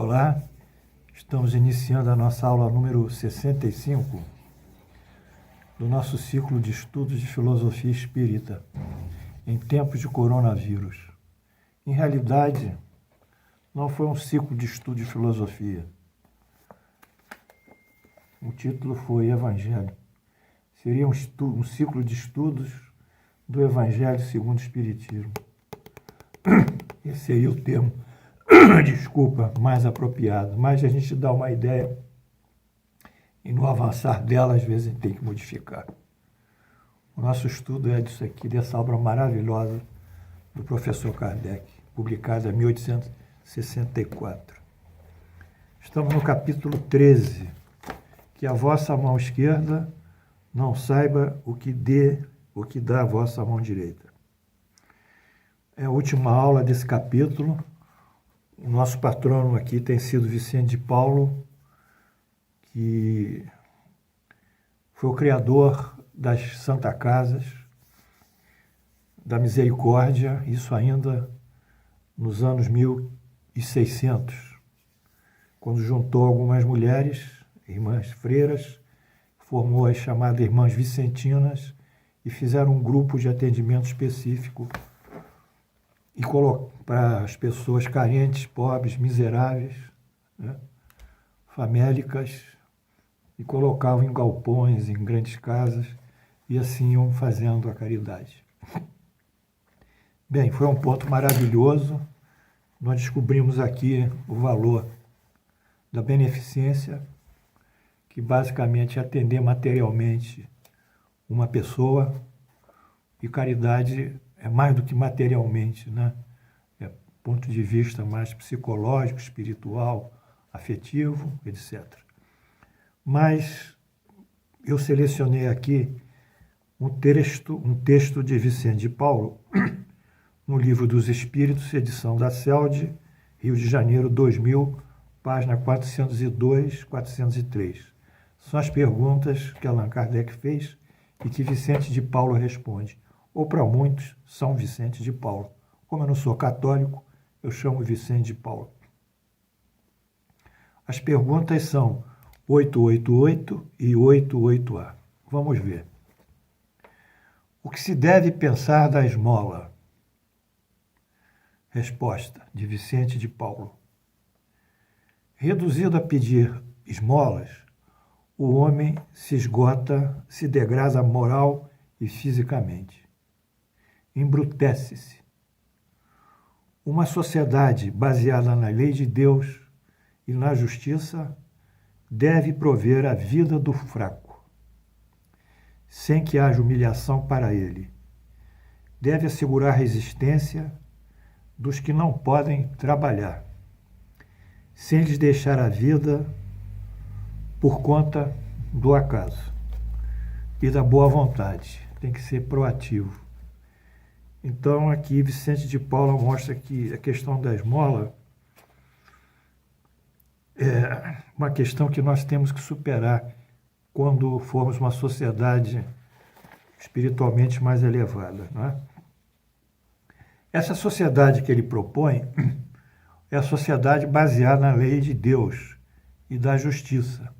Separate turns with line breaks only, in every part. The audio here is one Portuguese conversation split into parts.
Olá, estamos iniciando a nossa aula número 65 do nosso ciclo de estudos de filosofia espírita em tempos de coronavírus. Em realidade, não foi um ciclo de estudo de filosofia. O título foi Evangelho. Seria um ciclo de estudos do Evangelho segundo o Espiritismo. Esse seria o termo, desculpa, mais apropriado. Mas a gente dá uma ideia e no avançar dela, às vezes, a gente tem que modificar. O nosso estudo é disso aqui, dessa obra maravilhosa do professor Kardec, publicada em 1864. Estamos no capítulo 13, que a vossa mão esquerda não saiba o que dá a vossa mão direita. É a última aula desse capítulo. O nosso patrono aqui tem sido Vicente de Paulo, que foi o criador das Santa Casas, da Misericórdia, isso ainda nos anos 1600, quando juntou algumas mulheres, irmãs freiras, formou as chamadas Irmãs Vicentinas e fizeram um grupo de atendimento específico e para as pessoas carentes, pobres, miseráveis, né, famélicas, e colocavam em galpões, em grandes casas, e assim iam fazendo a caridade. Bem, foi um ponto maravilhoso. Nós descobrimos aqui o valor da beneficência, que basicamente é atender materialmente uma pessoa, e caridade é mais do que materialmente, né? É ponto de vista mais psicológico, espiritual, afetivo, etc. Mas eu selecionei aqui um texto de Vicente de Paulo, no Livro dos Espíritos, edição da CELD, Rio de Janeiro, 2000, página 402, 403. São as perguntas que Allan Kardec fez e que Vicente de Paulo responde. Ou para muitos, São Vicente de Paulo. Como eu não sou católico, eu chamo Vicente de Paulo. As perguntas são 888 e 88A. Vamos ver. O que se deve pensar da esmola? Resposta de Vicente de Paulo. Reduzido a pedir esmolas, o homem se esgota, se degrada moral e fisicamente. Embrutece-se. Uma sociedade baseada na lei de Deus e na justiça deve prover a vida do fraco, sem que haja humilhação para ele. Deve assegurar a resistência dos que não podem trabalhar, sem lhes deixar a vida por conta do acaso e da boa vontade. Tem que ser proativo. Então, aqui, Vicente de Paulo mostra que a questão da esmola é uma questão que nós temos que superar quando formos uma sociedade espiritualmente mais elevada, não é? Essa sociedade que ele propõe é a sociedade baseada na lei de Deus e da justiça.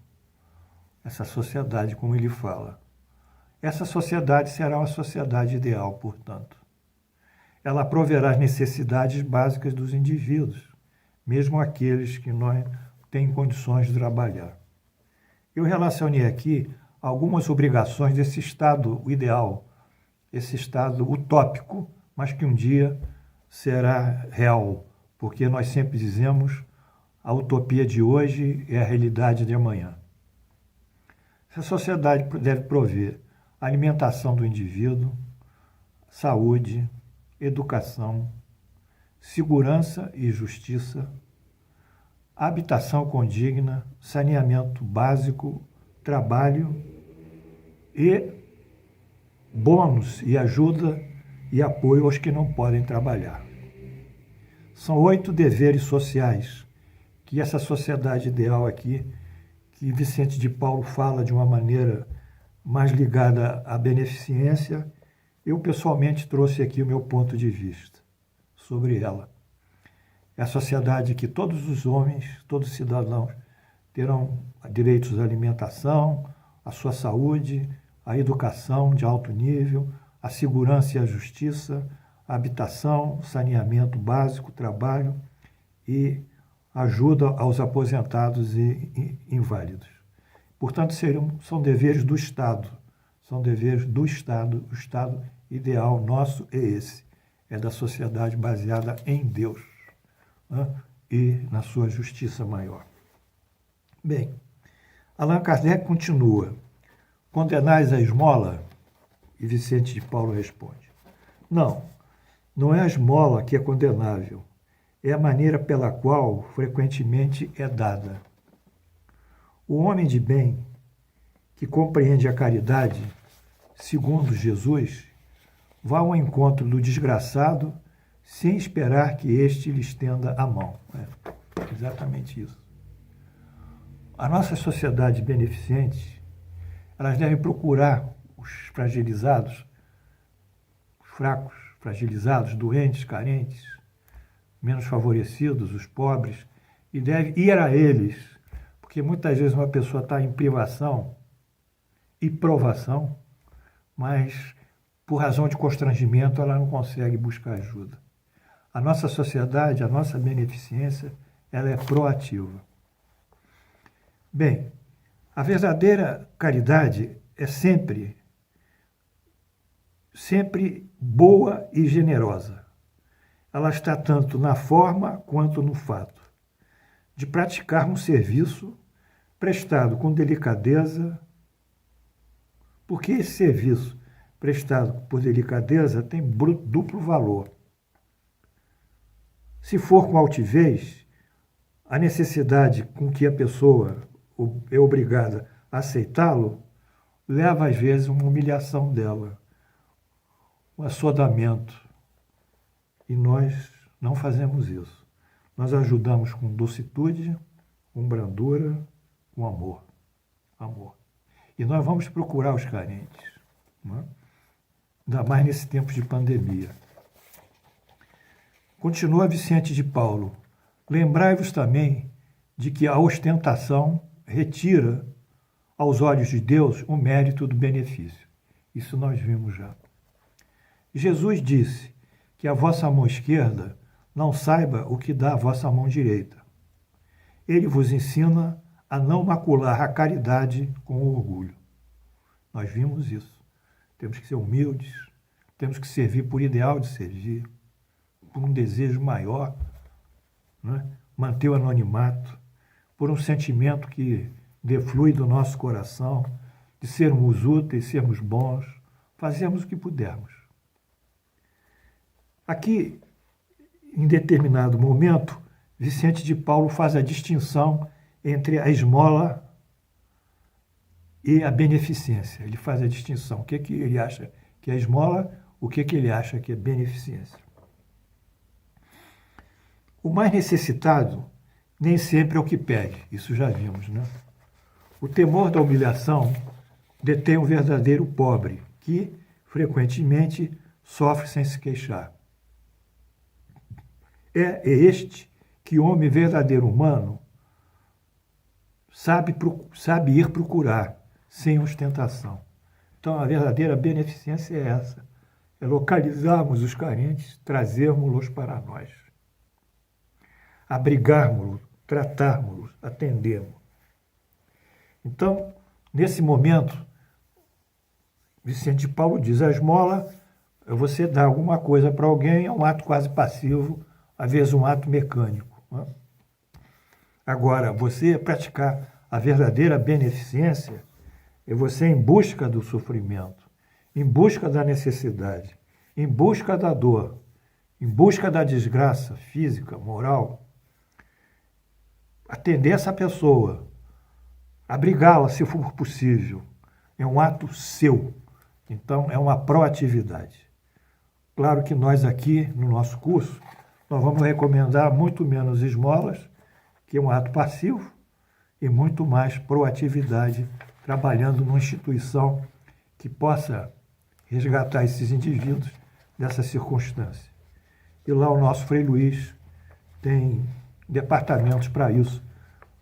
Essa sociedade, como ele fala. Essa sociedade será uma sociedade ideal, portanto. Ela proverá as necessidades básicas dos indivíduos, mesmo aqueles que não têm condições de trabalhar. Eu relacionei aqui algumas obrigações desse estado ideal, esse estado utópico, mas que um dia será real, porque nós sempre dizemos a utopia de hoje é a realidade de amanhã. Essa sociedade deve prover a alimentação do indivíduo, saúde, educação, segurança e justiça, habitação condigna, saneamento básico, trabalho e bônus e ajuda e apoio aos que não podem trabalhar. São 8 deveres sociais que essa sociedade ideal aqui, que Vicente de Paulo fala de uma maneira mais ligada à beneficência, eu pessoalmente trouxe aqui o meu ponto de vista sobre ela. É a sociedade que todos os homens, todos os cidadãos terão direitos à alimentação, à sua saúde, à educação de alto nível, à segurança e à justiça, à habitação, saneamento básico, trabalho e ajuda aos aposentados e inválidos. Portanto, são deveres do Estado. São deveres do Estado. O Estado ideal nosso é esse. É da sociedade baseada em Deus, né? E na sua justiça maior. Bem, Allan Kardec continua. Condenais a esmola? E Vicente de Paulo responde. Não é a esmola que é condenável. É a maneira pela qual frequentemente é dada. O homem de bem, que compreende a caridade, segundo Jesus, vá ao encontro do desgraçado sem esperar que este lhe estenda a mão. É exatamente isso. A nossa sociedade beneficente, elas devem procurar os fragilizados, os fracos, fragilizados, doentes, carentes, menos favorecidos, os pobres, e deve ir a eles, porque muitas vezes uma pessoa está em privação e provação, mas por razão de constrangimento ela não consegue buscar ajuda. A nossa sociedade, a nossa beneficência, ela é proativa. Bem, a verdadeira caridade é sempre boa e generosa. Ela está tanto na forma quanto no fato de praticar um serviço prestado com delicadeza, porque esse serviço prestado por delicadeza tem duplo valor. Se for com altivez, a necessidade com que a pessoa é obrigada a aceitá-lo leva às vezes uma humilhação dela, um assodamento. E nós não fazemos isso. Nós ajudamos com docitude, com brandura, com amor. Amor. E nós vamos procurar os carentes, não é? Ainda mais nesse tempo de pandemia. Continua Vicente de Paulo. Lembrai-vos também de que a ostentação retira aos olhos de Deus o mérito do benefício. Isso nós vimos já. Jesus disse que a vossa mão esquerda não saiba o que dá a vossa mão direita. Ele vos ensina a não macular a caridade com o orgulho. Nós vimos isso. Temos que ser humildes, temos que servir por ideal de servir, por um desejo maior, né? Manter o anonimato, por um sentimento que deflui do nosso coração, de sermos úteis, sermos bons, fazemos o que pudermos. Aqui, em determinado momento, Vicente de Paulo faz a distinção entre a esmola e a beneficência. Ele faz a distinção. O que ele acha que é esmola, o que ele acha que é beneficência. O mais necessitado nem sempre é o que pede, isso já vimos, né? O temor da humilhação detém o verdadeiro pobre, que, frequentemente, sofre sem se queixar. É este que o homem verdadeiro humano sabe ir procurar, sem ostentação. Então, a verdadeira beneficência é essa, é localizarmos os carentes, trazermos-los para nós. Abrigarmos-los, tratarmos-los, atendermos. Então, nesse momento, Vicente de Paulo diz, a esmola é você dar alguma coisa para alguém, é um ato quase passivo, às vezes um ato mecânico. Né? Agora, você praticar a verdadeira beneficência é você em busca do sofrimento, em busca da necessidade, em busca da dor, em busca da desgraça física, moral, atender essa pessoa, abrigá-la se for possível. É um ato seu. Então, é uma proatividade. Claro que nós aqui, no nosso curso, nós vamos recomendar muito menos esmolas, que é um ato passivo, e muito mais proatividade, trabalhando numa instituição que possa resgatar esses indivíduos dessa circunstância. E lá o nosso Frei Luiz tem departamentos para isso,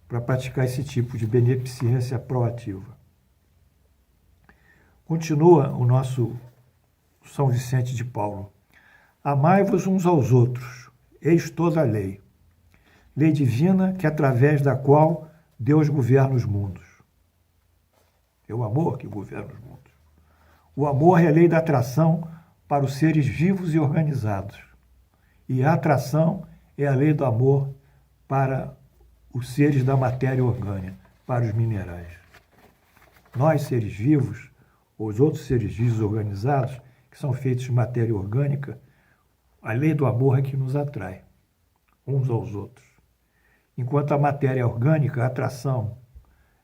para praticar esse tipo de beneficência proativa. Continua o nosso São Vicente de Paulo. Amai-vos uns aos outros, eis toda a lei. Lei divina que através da qual Deus governa os mundos. É o amor que governa os mundos. O amor é a lei da atração para os seres vivos e organizados. E a atração é a lei do amor para os seres da matéria orgânica, para os minerais. Nós, seres vivos, ou os outros seres vivos organizados, que são feitos de matéria orgânica, a lei do amor é que nos atrai, uns aos outros. Enquanto a matéria orgânica, a atração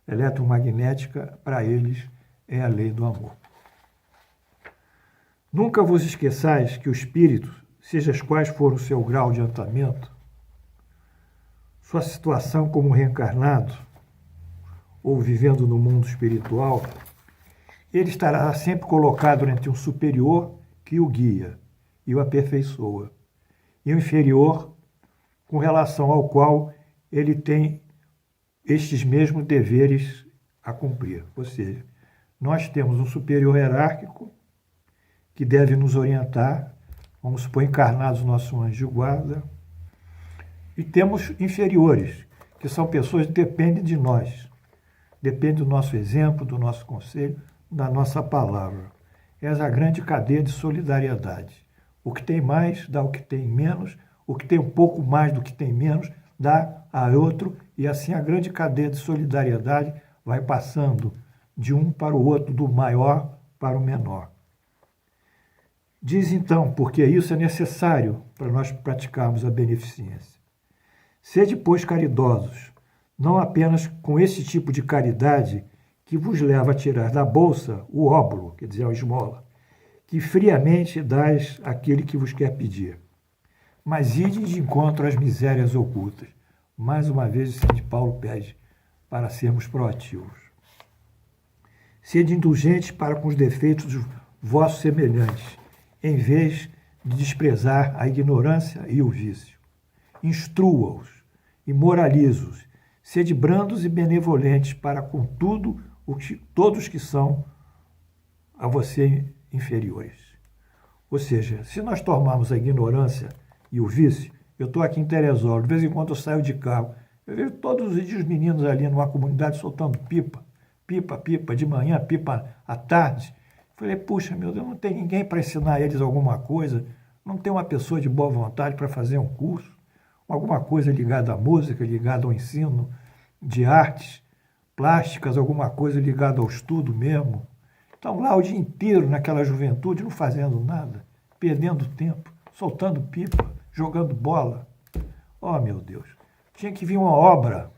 eletromagnética, para eles, é a lei do amor. Nunca vos esqueçais que o espírito, seja quais for o seu grau de adiantamento, sua situação como reencarnado ou vivendo no mundo espiritual, ele estará sempre colocado entre um superior que o guia e o aperfeiçoa, e o inferior com relação ao qual ele tem estes mesmos deveres a cumprir. Ou seja, nós temos um superior hierárquico que deve nos orientar, vamos supor, encarnados nosso anjo de guarda, e temos inferiores, que são pessoas que dependem de nós, dependem do nosso exemplo, do nosso conselho, da nossa palavra. Essa é a grande cadeia de solidariedade. O que tem mais dá ao que tem menos, o que tem um pouco mais do que tem menos dá a outro, e assim a grande cadeia de solidariedade vai passando de um para o outro, do maior para o menor. Diz então, porque isso é necessário para nós praticarmos a beneficência. Sede, pois, caridosos, não apenas com esse tipo de caridade que vos leva a tirar da bolsa o óbolo, quer dizer, a esmola, que friamente dais àquele que vos quer pedir. Mas ide de encontro às misérias ocultas. Mais uma vez, o São Paulo pede para sermos proativos. Sede indulgentes para com os defeitos dos vossos semelhantes, em vez de desprezar a ignorância e o vício. Instrua-os e moraliza-os. Sede brandos e benevolentes para com todos que são a você inferiores. Ou seja, se nós tomarmos a ignorância e o vício, eu estou aqui em Teresópolis, de vez em quando eu saio de carro, eu vejo todos os dias os meninos ali numa comunidade soltando pipa, de manhã, pipa à tarde. Falei, puxa, meu Deus, não tem ninguém para ensinar eles alguma coisa, não tem uma pessoa de boa vontade para fazer um curso, alguma coisa ligada à música, ligada ao ensino de artes plásticas, alguma coisa ligada ao estudo mesmo. Estão lá o dia inteiro naquela juventude, não fazendo nada, perdendo tempo, soltando pipa, jogando bola. Oh, meu Deus, tinha que vir uma obra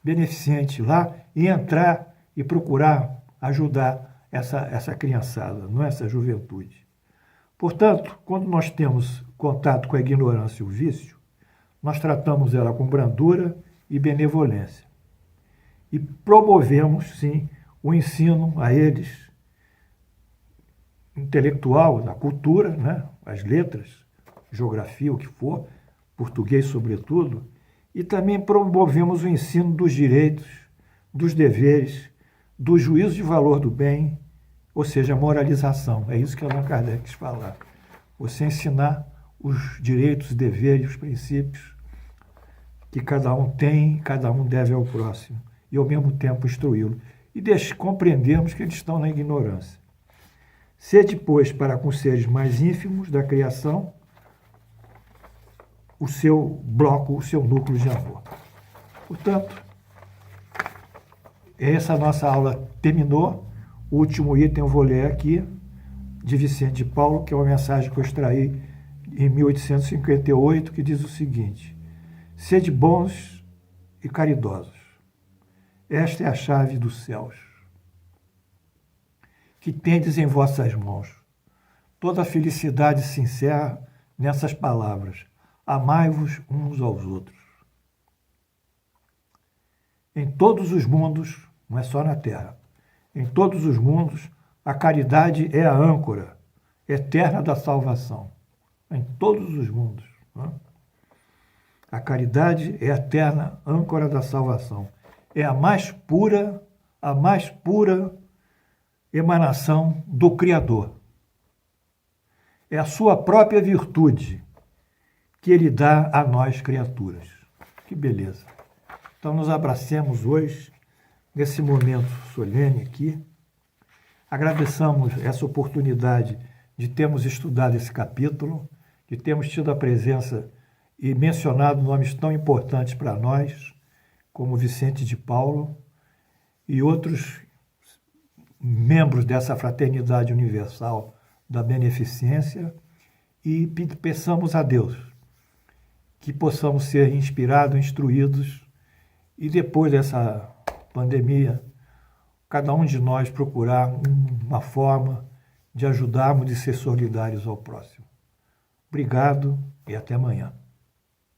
beneficente lá e entrar e procurar ajudar essa criançada, não é essa juventude. Portanto, quando nós temos contato com a ignorância e o vício, nós tratamos ela com brandura e benevolência. E promovemos, sim, o ensino a eles, intelectual, da cultura, né? As letras, geografia, o que for, português sobretudo, e também promovemos o ensino dos direitos, dos deveres, do juízo de valor do bem, ou seja, a moralização. É isso que Allan Kardec quis falar. Você ensinar os direitos, os deveres, os princípios que cada um tem, cada um deve ao próximo, e ao mesmo tempo instruí-lo. E compreendermos que eles estão na ignorância. Sede, pois, para com os seres mais ínfimos da criação, o seu bloco, o seu núcleo de amor. Portanto, essa nossa aula terminou. O último item eu vou ler aqui, de Vicente de Paulo, que é uma mensagem que eu extraí em 1858, que diz o seguinte: sede bons e caridosos. Esta é a chave dos céus, que tendes em vossas mãos. Toda a felicidade se encerra nessas palavras: amai-vos uns aos outros. Em todos os mundos, não é só na Terra, em todos os mundos, a caridade é a âncora eterna da salvação. Em todos os mundos. Não é? A caridade é a eterna âncora da salvação. É a mais pura emanação do Criador. É a sua própria virtude que ele dá a nós, criaturas. Que beleza. Então, nos abracemos hoje, nesse momento solene aqui. Agradeçamos essa oportunidade de termos estudado esse capítulo, de termos tido a presença e mencionado nomes tão importantes para nós, como Vicente de Paulo e outros membros dessa fraternidade universal da beneficência, e peçamos a Deus que possamos ser inspirados, instruídos, e depois dessa pandemia, cada um de nós procurar uma forma de ajudarmos e ser solidários ao próximo. Obrigado e até amanhã.